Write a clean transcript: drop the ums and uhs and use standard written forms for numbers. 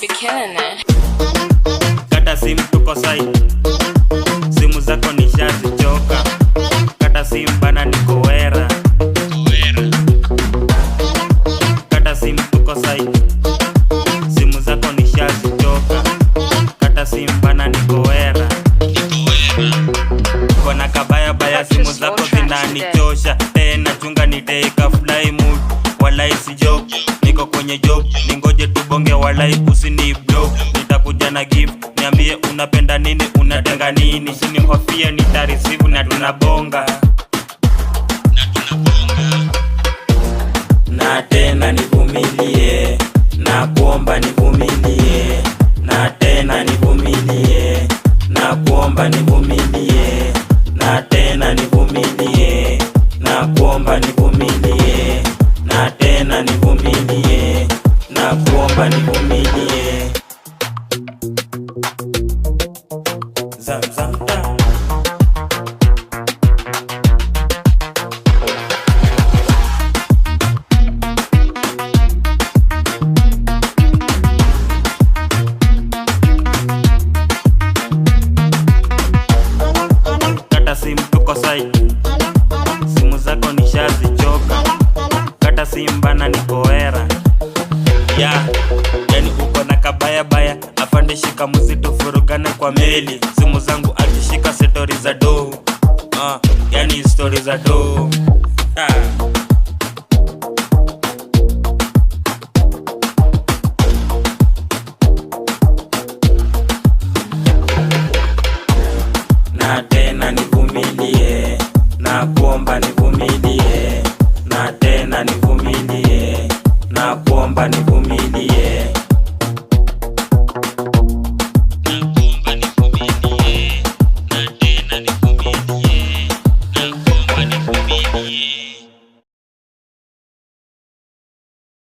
You're killing it. Kata simu tuko side, simu zako nishazichoka. Kata simu bana niko wera. Kata simu tuko side, simu zako nishazichoka. Kata simu bana niko wera. Kona kabaya baya simu zako zinanichosha. Tena chunga niteka fly mood. Walai si joke, niko kwenye job. Ningoje tubonge walai usini block. Nitakuja na gift, niambie unapenda nini, unatenga nini. Usinihofia nitareceive na tunabonga. Na tena nivumilie, na kuomba nivumilie. Na tena nivumilie, na kuomba nivumilie. Na tena nivumilie, na kuomba nivumilie. Na tena nivumilie, na kuomba nivumilie. Zam zam da. Kata simu tuko side, simu zako nishazichoka. Kata simu bana niko wera. Yani uko na kabaya baya, afande shika muzito furugane kwa meli. Simu zangu akishika story za do, yani story za do.